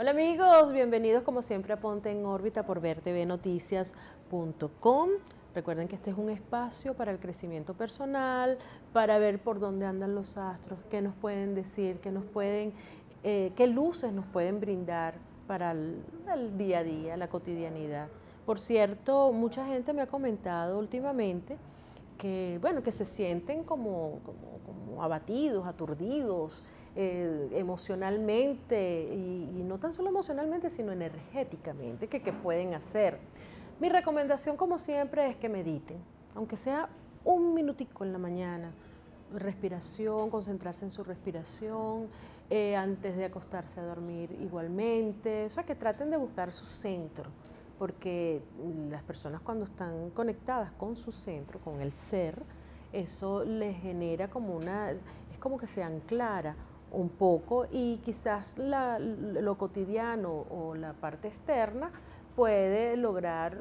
Hola amigos, bienvenidos como siempre a Ponte en órbita por vertvnoticias.com. Recuerden que este es un espacio para el crecimiento personal, para ver por dónde andan los astros, qué nos pueden decir, qué luces nos pueden brindar para el día a día, la cotidianidad. Por cierto, mucha gente me ha comentado últimamente que, bueno, que se sienten como abatidos, aturdidos, emocionalmente, y no tan solo emocionalmente, sino energéticamente, que pueden hacer. Mi recomendación, como siempre, es que mediten, aunque sea un minutico en la mañana, respiración, concentrarse en su respiración, antes de acostarse a dormir igualmente, o sea, que traten de buscar su centro, porque las personas cuando están conectadas con su centro, con el ser, eso les genera es como que se anclara un poco y quizás lo cotidiano o la parte externa puede lograr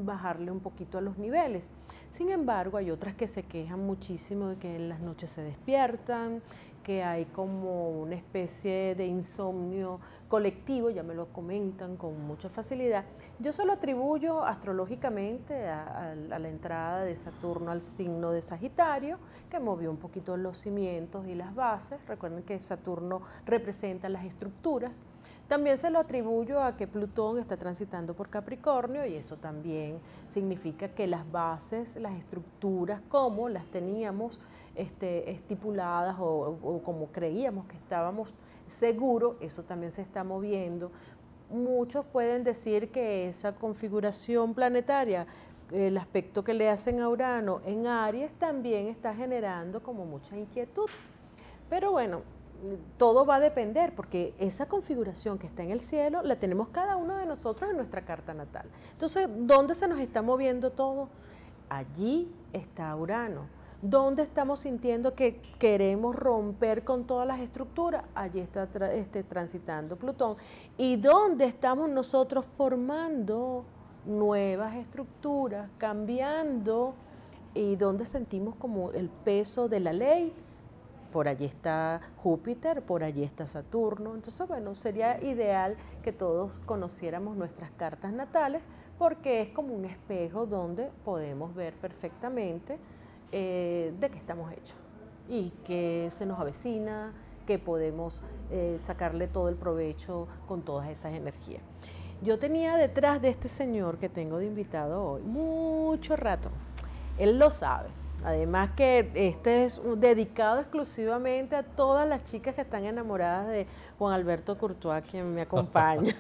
bajarle un poquito a los niveles. Sin embargo, hay otras que se quejan muchísimo de que en las noches se despiertan, que hay como una especie de insomnio colectivo, ya me lo comentan con mucha facilidad. Yo se lo atribuyo astrológicamente a la entrada de Saturno al signo de Sagitario, que movió un poquito los cimientos y las bases. Recuerden que Saturno representa las estructuras. También se lo atribuyo a que Plutón está transitando por Capricornio y eso también significa que las bases, las estructuras como las teníamos estipuladas o como creíamos que estábamos seguros, eso también se está moviendo. Muchos pueden decir que esa configuración planetaria, el aspecto que le hacen a Urano en Aries, también está generando como mucha inquietud. Pero bueno, todo va a depender porque esa configuración que está en el cielo la tenemos cada uno de nosotros en nuestra carta natal. Entonces, ¿dónde se nos está moviendo todo? Allí está Urano. ¿Dónde estamos sintiendo que queremos romper con todas las estructuras? Allí está transitando Plutón. ¿Y dónde estamos nosotros formando nuevas estructuras, cambiando? ¿Y dónde sentimos como el peso de la ley? Por allí está Júpiter, por allí está Saturno. Entonces, bueno, sería ideal que todos conociéramos nuestras cartas natales porque es como un espejo donde podemos ver perfectamente de qué estamos hechos y qué se nos avecina, que podemos sacarle todo el provecho con todas esas energías. Yo tenía detrás de este señor que tengo de invitado hoy mucho rato. Él lo sabe. Además que este es dedicado exclusivamente a todas las chicas que están enamoradas de Juan Alberto Courtois, quien me acompaña,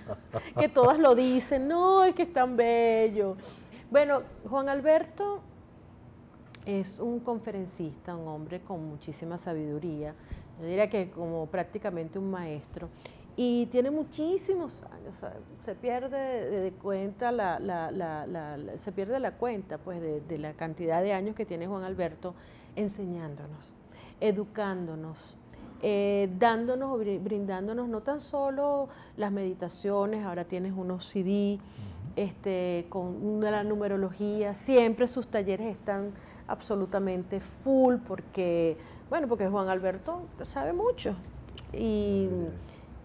que todas lo dicen, no, es que es tan bello. Bueno, Juan Alberto es un conferencista, un hombre con muchísima sabiduría, yo diría que como prácticamente un maestro, y tiene muchísimos años, o sea, se pierde de cuenta se pierde la cuenta pues de la cantidad de años que tiene Juan Alberto enseñándonos, educándonos, dándonos, brindándonos no tan solo las meditaciones, ahora tienes unos CD con la numerología, siempre sus talleres están absolutamente full porque, bueno, porque Juan Alberto sabe mucho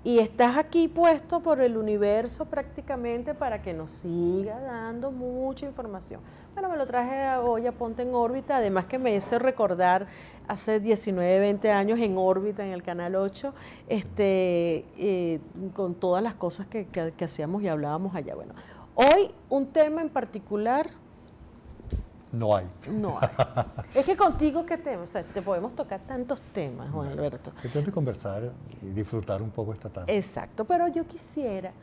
y estás aquí puesto por el universo prácticamente para que nos siga dando mucha información. Bueno, me lo traje hoy a Ponte en órbita, además que me hizo recordar hace 19, 20 años en órbita en el Canal 8, con todas las cosas que hacíamos y hablábamos allá. Bueno, hoy un tema en particular. No hay. No hay. Es que contigo, ¿qué tema? O sea, te podemos tocar tantos temas, Juan Alberto. Que tengo que conversar y disfrutar un poco esta tarde. Exacto, pero yo quisiera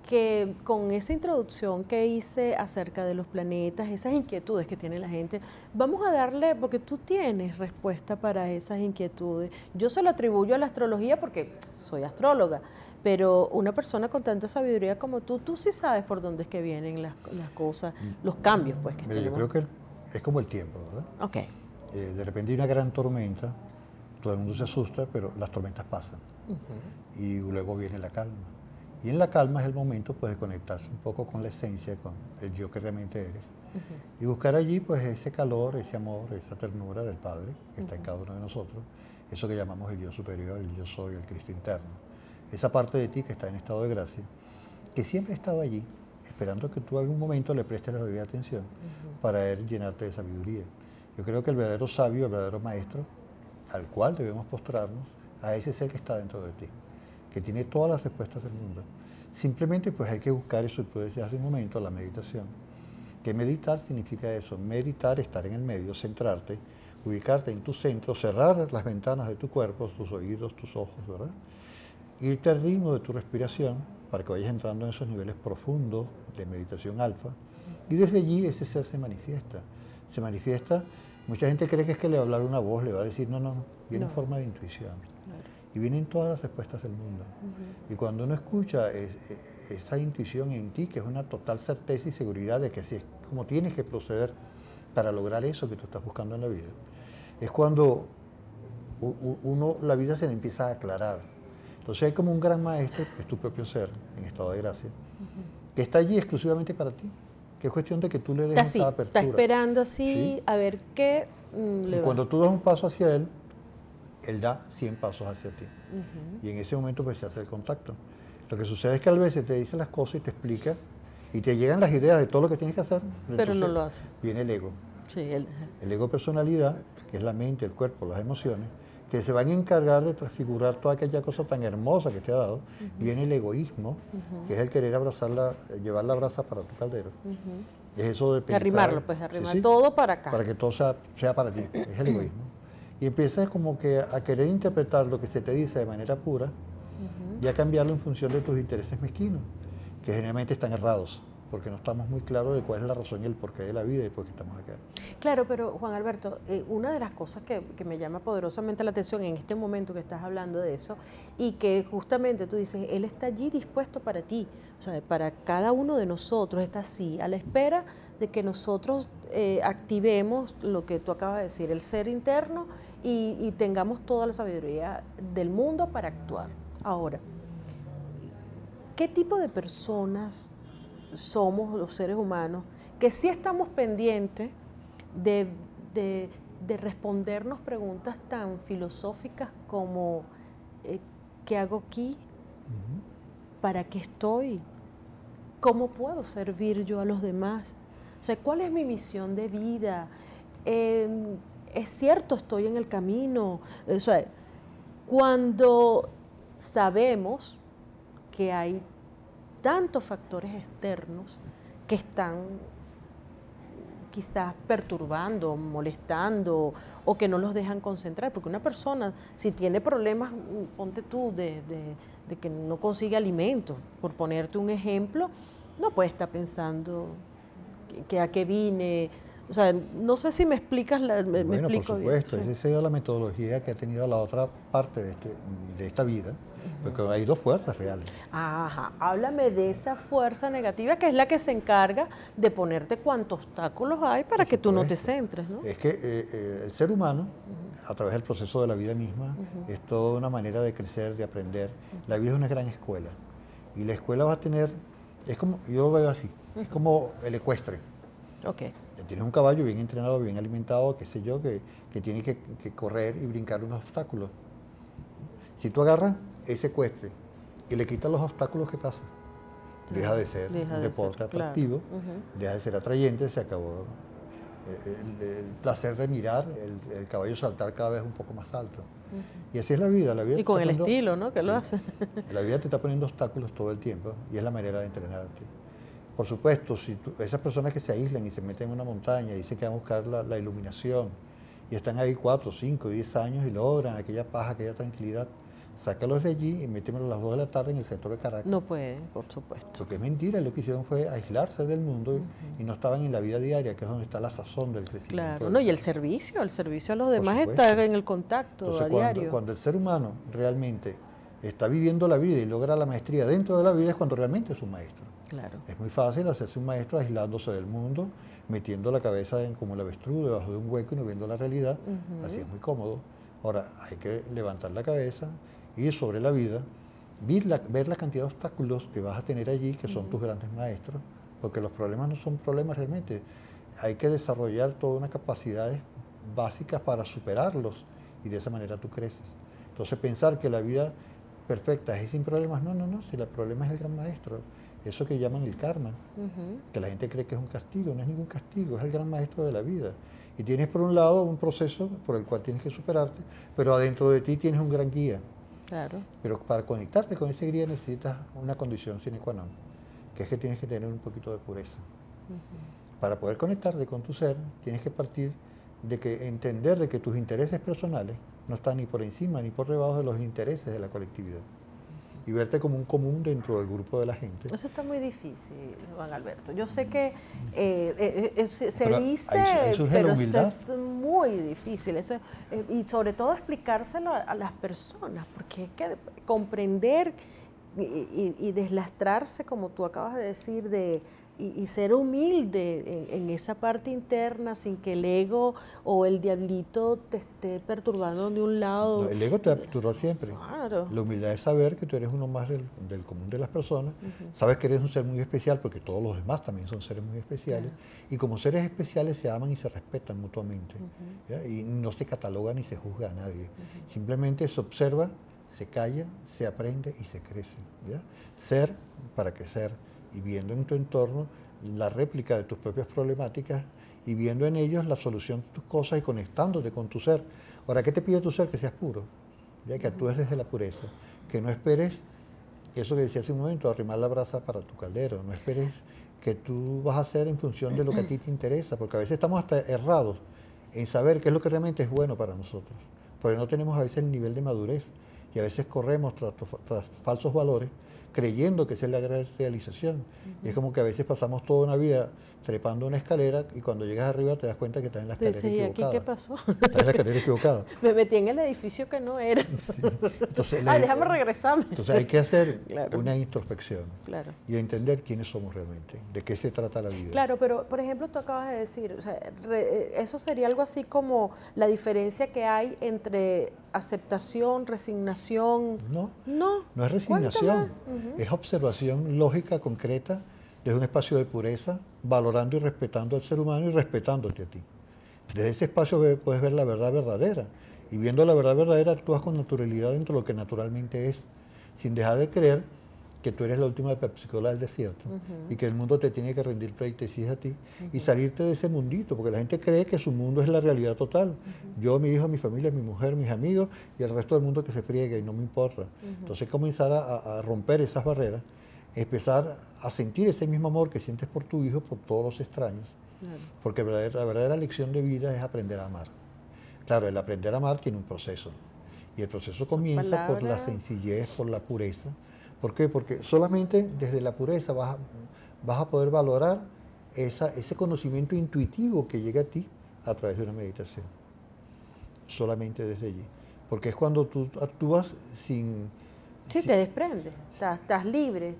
que con esa introducción que hice acerca de los planetas, esas inquietudes que tiene la gente, vamos a darle, porque tú tienes respuesta para esas inquietudes. Yo se lo atribuyo a la astrología porque soy astróloga, pero una persona con tanta sabiduría como tú sí sabes por dónde es que vienen las cosas, los cambios pues que tenemos. Yo creo que es como el tiempo, ¿verdad? Ok. De repente hay una gran tormenta, todo el mundo se asusta, pero las tormentas pasan. Y luego viene la calma. Y en la calma es el momento pues, de conectarse un poco con la esencia, con el yo que realmente eres. Y buscar allí pues ese calor, ese amor, esa ternura del Padre que está en cada uno de nosotros. Eso que llamamos el yo superior, el yo soy, el Cristo interno. esa parte de ti que está en estado de gracia, que siempre ha estado allí, esperando que tú en algún momento le prestes la debida atención para él llenarte de sabiduría. Yo creo que el verdadero sabio, el verdadero maestro, al cual debemos postrarnos, a ese ser que está dentro de ti, que tiene todas las respuestas del mundo. Simplemente pues hay que buscar eso, tú decías hace un momento, la meditación. Que meditar significa eso, meditar, estar en el medio, centrarte, ubicarte en tu centro, cerrar las ventanas de tu cuerpo, tus oídos, tus ojos, ¿verdad? Irte al ritmo de tu respiración para que vayas entrando en esos niveles profundos de meditación alfa, y desde allí ese ser se manifiesta. Se manifiesta, mucha gente cree que es que le va a hablar una voz, le va a decir, no, no, no, viene en forma de intuición. Claro. Y vienen todas las respuestas del mundo. Y cuando uno escucha esa intuición en ti, que es una total certeza y seguridad de que así es como tienes que proceder para lograr eso que tú estás buscando en la vida, es cuando la vida se le empieza a aclarar. Entonces hay como un gran maestro, que es tu propio ser, en estado de gracia, que está allí exclusivamente para ti, que es cuestión de que tú le des esa apertura. Está esperando así, ¿sí? A ver qué y cuando tú das un paso hacia él, él da 100 pasos hacia ti. Y en ese momento pues se hace el contacto. Lo que sucede es que a veces te dice las cosas y te explica, y te llegan las ideas de todo lo que tienes que hacer. Pero no lo hace. Viene el ego. Sí, el ego personalidad, que es la mente, el cuerpo, las emociones, que se van a encargar de transfigurar toda aquella cosa tan hermosa que te ha dado. Viene el egoísmo, que es el querer llevar la brasa para tu caldero. Es eso de pensar, arrimarlo, pues arrimar todo para acá. Para que todo sea para ti, es el egoísmo. Y empiezas como que a querer interpretar lo que se te dice de manera pura y a cambiarlo en función de tus intereses mezquinos, que generalmente están errados, porque no estamos muy claros de cuál es la razón y el porqué de la vida y por qué estamos acá. Claro, pero Juan Alberto, una de las cosas que me llama poderosamente la atención en este momento que estás hablando de eso, y que justamente tú dices, Él está allí dispuesto para ti, o sea, para cada uno de nosotros, está así, a la espera de que nosotros activemos lo que tú acabas de decir, el ser interno, y tengamos toda la sabiduría del mundo para actuar. Ahora, ¿qué tipo de personas somos los seres humanos que sí estamos pendientes de respondernos preguntas tan filosóficas como ¿qué hago aquí? ¿Para qué estoy? ¿Cómo puedo servir yo a los demás? O sea, ¿cuál es mi misión de vida? ¿Es cierto, estoy en el camino? O sea, cuando sabemos que hay tantos factores externos que están quizás perturbando, molestando o que no los dejan concentrar, porque una persona si tiene problemas, ponte tú, de que no consigue alimento, por ponerte un ejemplo, no puede estar pensando que a qué vine. O sea, no sé si me explicas, me explico bien. Por supuesto, esa ha sido la metodología que ha tenido la otra parte de esta vida, porque hay dos fuerzas reales. Ajá, háblame de esa fuerza negativa que es la que se encarga de ponerte cuantos obstáculos hay para que tú no te centres, ¿no? Es que el ser humano, a través del proceso de la vida misma, es toda una manera de crecer, de aprender. La vida es una gran escuela, y la escuela va a tener, es como, yo lo veo así, es como el ecuestre. Okay. Tienes un caballo bien entrenado, bien alimentado, qué sé yo, que tiene que correr y brincar unos obstáculos. Si tú agarras ese ecuestre y le quitas los obstáculos, ¿qué pasa? Deja de ser un deporte atractivo, deja de ser atrayente, se acabó el placer de mirar el caballo saltar cada vez un poco más alto. Y así es la vida. Y con el estilo, ¿no? Que lo hace. La vida te está poniendo obstáculos todo el tiempo y es la manera de entrenarte. Por supuesto, si esas personas que se aíslan y se meten en una montaña y dicen que van a buscar la iluminación y están ahí 4, 5, 10 años y logran aquella paz, aquella tranquilidad, sácalos de allí y métemelos a las 2 de la tarde en el centro de Caracas. No puede, por supuesto. Porque es mentira, lo que hicieron fue aislarse del mundo y no estaban en la vida diaria, que es donde está la sazón del crecimiento. Claro, no, y el servicio a los demás está en el contacto. Entonces, a diario. Cuando el ser humano realmente está viviendo la vida y logra la maestría dentro de la vida es cuando realmente es un maestro. Claro. Es muy fácil hacerse un maestro aislándose del mundo, metiendo la cabeza como el avestruz debajo de un hueco y no viendo la realidad. Así es muy cómodo. Ahora, hay que levantar la cabeza, ir sobre la vida, ver la cantidad de obstáculos que vas a tener allí, que son tus grandes maestros, porque los problemas no son problemas realmente. Hay que desarrollar todas unas capacidades básicas para superarlos y de esa manera tú creces. Entonces, pensar que la vida perfectas y sin problemas. No, no, no, si el problema es el gran maestro. Eso que llaman el karma, que la gente cree que es un castigo, no es ningún castigo, es el gran maestro de la vida. Y tienes por un lado un proceso por el cual tienes que superarte, pero adentro de ti tienes un gran guía. Claro. Pero para conectarte con ese guía necesitas una condición sine qua non, que es que tienes que tener un poquito de pureza. Para poder conectarte con tu ser, tienes que partir de que entender de que tus intereses personales no están ni por encima ni por debajo de los intereses de la colectividad. Y verte como un común dentro del grupo de la gente. Eso está muy difícil, Juan Alberto. Yo sé que se Pero dice, ahí surge pero la humildad. es muy difícil. Eso, y sobre todo explicárselo a las personas, porque es que comprender y deslastrarse, como tú acabas de decir, y ser humilde en esa parte interna sin que el ego o el diablito te esté perturbando de un lado. No, el ego te va a perturbar siempre. Claro. La humildad es saber que tú eres uno más del común de las personas, sabes que eres un ser muy especial porque todos los demás también son seres muy especiales, y como seres especiales se aman y se respetan mutuamente, ¿ya? Y no se cataloga ni se juzga a nadie, simplemente se observa, se calla, se aprende y se crece, ¿ya? Ser para que ser, y viendo en tu entorno la réplica de tus propias problemáticas y viendo en ellos la solución de tus cosas y conectándote con tu ser. Ahora, ¿qué te pide tu ser? Que seas puro, ya que actúes desde la pureza, que no esperes eso que decía hace un momento, arrimar la brasa para tu caldero, no esperes que tú vas a hacer en función de lo que a ti te interesa, porque a veces estamos hasta errados en saber qué es lo que realmente es bueno para nosotros, porque no tenemos a veces el nivel de madurez y a veces corremos tras falsos valores creyendo que esa es la gran realización. Y es como que a veces pasamos toda una vida trepando una escalera y cuando llegas arriba te das cuenta que estás en la escalera equivocada. ¿Aquí qué pasó? Estás en la escalera equivocada. Me metí en el edificio que no era. Sí. Entonces, déjame regresarme. Entonces hay que hacer Claro. una introspección y entender quiénes somos realmente, de qué se trata la vida. Claro, pero por ejemplo tú acabas de decir, o sea, eso sería algo así como la diferencia que hay entre aceptación, resignación. No es resignación, es observación lógica, concreta, desde un espacio de pureza, valorando y respetando al ser humano y respetándote a ti. Desde ese espacio puedes ver la verdad verdadera, y viendo la verdad verdadera actúas con naturalidad dentro de lo que naturalmente es, sin dejar de creer que tú eres la última Pepsi-Cola del desierto y que el mundo te tiene que rendir pleitesías a ti y salirte de ese mundito, porque la gente cree que su mundo es la realidad total. Yo, mi hijo, mi familia, mi mujer, mis amigos y el resto del mundo que se friegue y no me importa. Entonces comenzar a romper esas barreras, empezar a sentir ese mismo amor que sientes por tu hijo, por todos los extraños, porque la verdadera lección de vida es aprender a amar. Claro, el aprender a amar tiene un proceso y el proceso comienza por la sencillez, por la pureza. ¿Por qué? Porque solamente desde la pureza vas a poder valorar ese conocimiento intuitivo que llega a ti a través de una meditación. Solamente desde allí. Porque es cuando tú actúas sin... Sí, te desprendes, estás libre,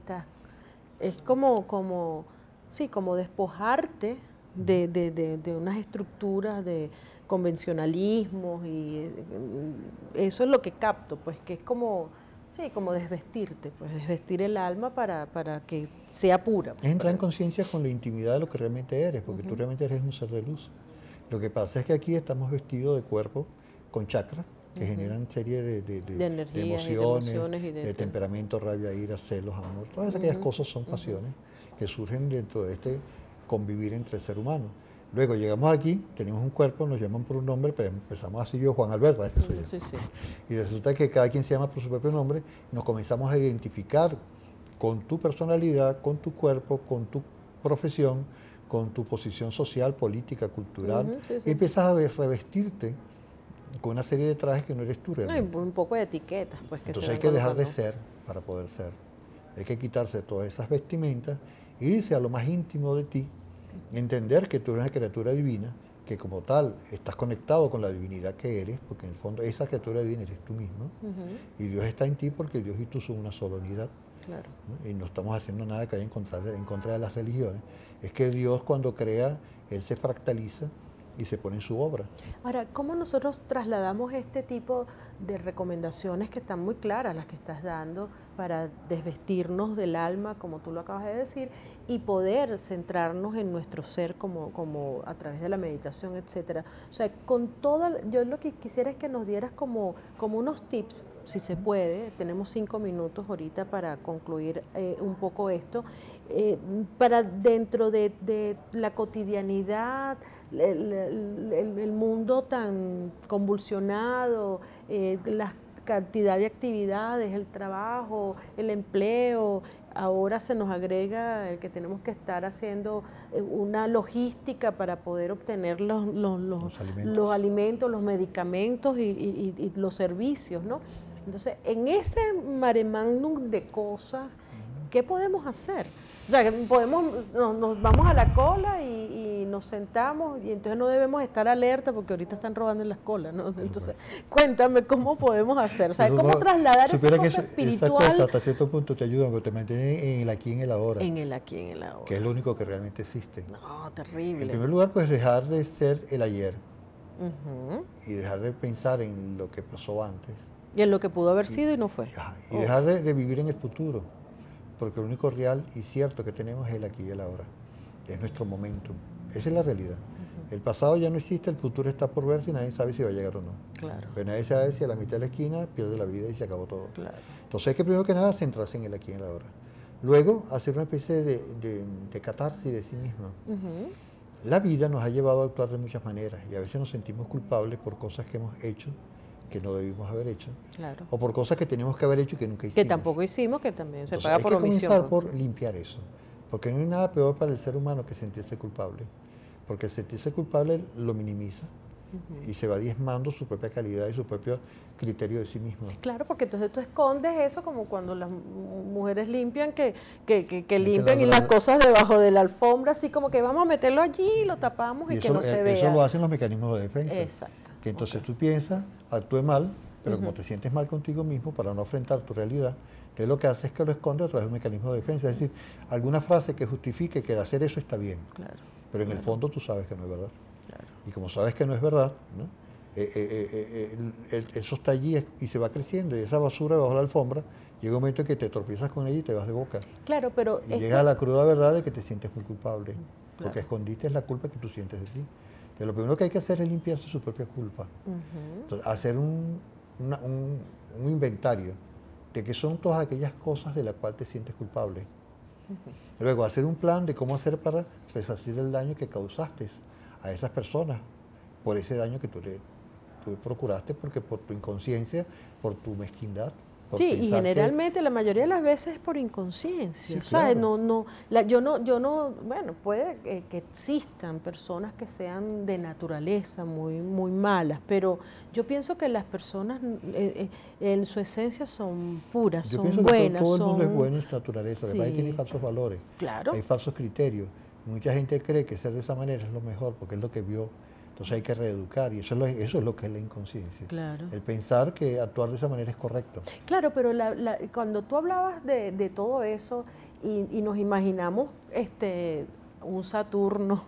es como despojarte de unas estructuras de convencionalismos y eso es lo que capto, pues que es como desvestirte, pues desvestir el alma para que sea pura. Es entrar en conciencia con la intimidad de lo que realmente eres, porque tú realmente eres un ser de luz. Lo que pasa es que aquí estamos vestidos de cuerpo con chakras que generan serie de emociones, de temperamento, rabia, ira, celos, amor. Todas aquellas cosas son pasiones que surgen dentro de este convivir entre el ser humano. Luego llegamos aquí, tenemos un cuerpo, nos llaman por un nombre, pero empezamos así yo, Juan Alberto, ese soy yo. Sí, sí. Y resulta que cada quien se llama por su propio nombre, y nos comenzamos a identificar con tu personalidad, con tu cuerpo, con tu profesión, con tu posición social, política, cultural, y empiezas a revestirte con una serie de trajes que no eres tú realmente. Un poco de etiquetas, pues que entonces hay que dejar de ser para poder ser. Hay que quitarse todas esas vestimentas e irse a lo más íntimo de ti, entender que tú eres una criatura divina, que como tal estás conectado con la divinidad que eres, porque en el fondo esa criatura divina eres tú mismo, y Dios está en ti porque Dios y tú son una sola unidad. Claro. ¿No? Y no estamos haciendo nada que vaya en contra de las religiones. Es que Dios cuando crea, Él se fractaliza y se pone en su obra. Ahora, ¿cómo nosotros trasladamos este tipo de recomendaciones que están muy claras, las que estás dando, para desvestirnos del alma, como tú lo acabas de decir, y poder centrarnos en nuestro ser como a través de la meditación, etcétera? O sea, con toda, yo lo que quisiera es que nos dieras como unos tips, si se puede. Tenemos 5 minutos ahorita para concluir un poco esto, para dentro de la cotidianidad, el mundo tan convulsionado, la cantidad de actividades, el trabajo, el empleo. Ahora se nos agrega el que tenemos que estar haciendo una logística para poder obtener los alimentos, los medicamentos y los servicios, ¿no? Entonces, en ese mare magnum de cosas, ¿qué podemos hacer? O sea, que nos vamos a la cola y nos sentamos, y entonces no debemos estar alerta porque ahorita están robando en las colas, ¿no? Entonces, cuéntame cómo podemos hacer, o sea, cómo trasladar esa cosa espiritual. Esa cosa hasta cierto punto te ayuda, pero te mantiene en el aquí y en el ahora. En el aquí y en el ahora. Que es lo único que realmente existe. No, terrible. En primer lugar, pues dejar de ser el ayer y dejar de pensar en lo que pasó antes. Y en lo que pudo haber sido y no fue. Y dejar de vivir en el futuro. Porque lo único real y cierto que tenemos es el aquí y el ahora. Es nuestro momentum. Esa es la realidad. El pasado ya no existe, el futuro está por ver, si nadie sabe si va a llegar o no. Claro. Pero nadie sabe si a la mitad de la esquina pierde la vida y se acabó todo. Claro. Entonces hay que primero que nada centrarse en el aquí y en el ahora. Luego hacer una especie de catarsis de sí mismo. La vida nos ha llevado a actuar de muchas maneras y a veces nos sentimos culpables por cosas que hemos hecho que no debimos haber hecho, claro, o por cosas que teníamos que haber hecho y que nunca hicimos. Que tampoco hicimos, que también se paga por omisión. Hay que comenzar por limpiar eso, porque no hay nada peor para el ser humano que sentirse culpable, porque el sentirse culpable lo minimiza y se va diezmando su propia calidad y su propio criterio de sí mismo. Claro, porque entonces tú escondes eso como cuando las mujeres limpian, que limpian y las cosas debajo de la alfombra, así como que vamos a meterlo allí y lo tapamos y que no se vea. Eso lo hacen los mecanismos de defensa. Exacto. Que entonces tú piensas, actúe mal, pero como te sientes mal contigo mismo para no enfrentar tu realidad, entonces lo que haces es que lo escondes a través de un mecanismo de defensa. Es decir, alguna frase que justifique que hacer eso está bien, pero en el fondo tú sabes que no es verdad. Y como sabes que no es verdad, ¿no? Eso está allí y se va creciendo, y esa basura bajo la alfombra, llega un momento en que te tropiezas con ella y te vas de boca. Claro, pero... Y llega a la cruda verdad de que te sientes muy culpable, porque escondiste la culpa que tú sientes de ti. Entonces, lo primero que hay que hacer es limpiarse su propia culpa. Entonces, hacer un inventario de qué son todas aquellas cosas de las cuales te sientes culpable. Luego, hacer un plan de cómo hacer para resarcir el daño que causaste a esas personas por ese daño que tú procuraste, porque por tu inconsciencia, por tu mezquindad. Sí, y generalmente la mayoría de las veces es por inconsciencia. Sí, claro. Yo no, bueno, puede que existan personas que sean de naturaleza muy malas, pero yo pienso que las personas en su esencia son puras, son buenas. Todo el mundo es bueno en su naturaleza, sí. Además tiene falsos valores, claro. Hay falsos criterios. Mucha gente cree que ser de esa manera es lo mejor porque es lo que vio. Entonces hay que reeducar y eso es lo que es la inconsciencia. Claro. El pensar que actuar de esa manera es correcto. Claro, pero cuando tú hablabas de todo eso y nos imaginamos un Saturno,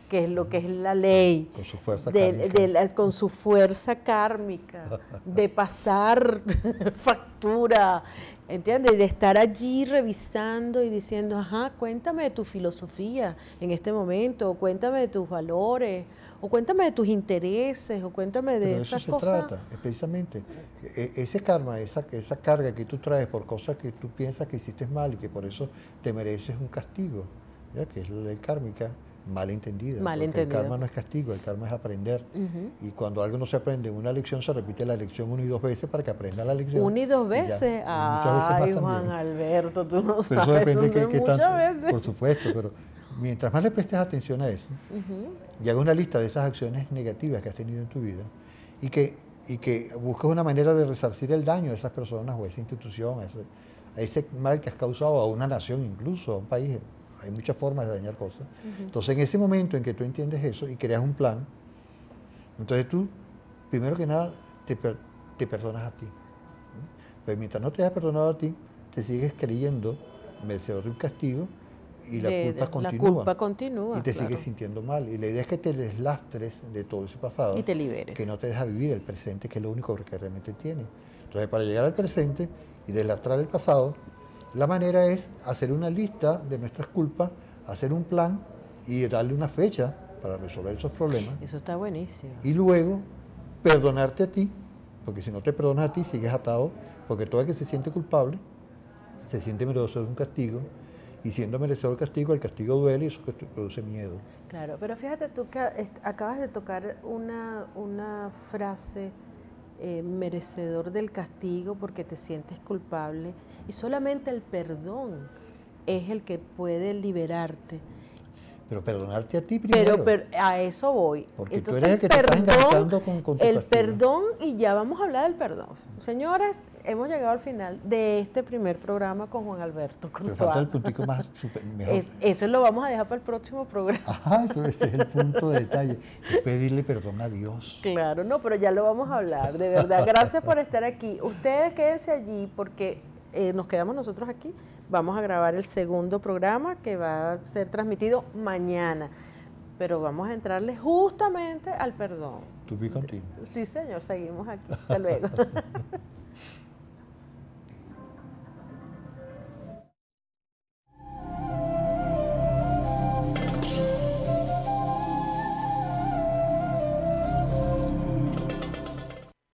que es lo que es la ley, con su fuerza kármica. Con su fuerza kármica, de pasar factura, ¿entiendes? Y de estar allí revisando y diciendo, ajá, cuéntame de tu filosofía en este momento, o cuéntame de tus valores, o cuéntame de tus intereses, o cuéntame de esas cosas. Eso se trata, precisamente. Ese karma, esa carga que tú traes por cosas que tú piensas que hiciste mal y que por eso te mereces un castigo, ¿ya? Que es la ley kármica mal entendida. El karma no es castigo, el karma es aprender. Y cuando algo no se aprende en una lección, se repite la lección 1 y 2 veces para que aprenda la lección. 1 y 2 veces. Ay, Juan Alberto, tú no sabes. Eso depende de qué tanto, veces. por supuesto, pero mientras más le prestes atención a eso, y hagas una lista de esas acciones negativas que has tenido en tu vida, y que busques una manera de resarcir el daño a esas personas o a esa institución, a ese mal que has causado a una nación incluso, a un país. Hay muchas formas de dañar cosas. Entonces, en ese momento en que tú entiendes eso y creas un plan, entonces tú, primero que nada, te perdonas a ti. Pero mientras no te hayas perdonado a ti, te sigues creyendo merecedor de un castigo y la culpa continúa. La culpa continúa. Y te claro. sigues sintiendo mal. Y la idea es que te deslastres de todo ese pasado. Y te liberes. Que no te deja vivir el presente, que es lo único que realmente tienes. Entonces, para llegar al presente y deslastrar el pasado, la manera es hacer una lista de nuestras culpas, hacer un plan y darle una fecha para resolver esos problemas. Eso está buenísimo. Y luego, perdonarte a ti, porque si no te perdonas a ti, sigues atado, porque todo el que se siente culpable se siente merecedor de un castigo, y siendo merecedor del castigo, el castigo duele y eso produce miedo. Claro, pero fíjate tú que acabas de tocar una frase, merecedor del castigo porque te sientes culpable, y solamente el perdón es el que puede liberarte. Pero perdonarte a ti primero. Pero a eso voy. Porque entonces, tú eres el que te estás enganchando con tu el castigo. perdón, y ya vamos a hablar del perdón. Señores, hemos llegado al final de este primer programa con Juan Alberto Pero falta el Courtois. puntico más mejor. Eso lo vamos a dejar para el próximo programa. Ajá, ese es el punto de detalle. Es pedirle perdón a Dios. Claro, no, pero ya lo vamos a hablar, de verdad. Gracias por estar aquí. Ustedes quédense allí porque nos quedamos nosotros aquí. Vamos a grabar el segundo programa que va a ser transmitido mañana, pero vamos a entrarle justamente al perdón. To be continued. Sí, señor, seguimos aquí. Hasta luego.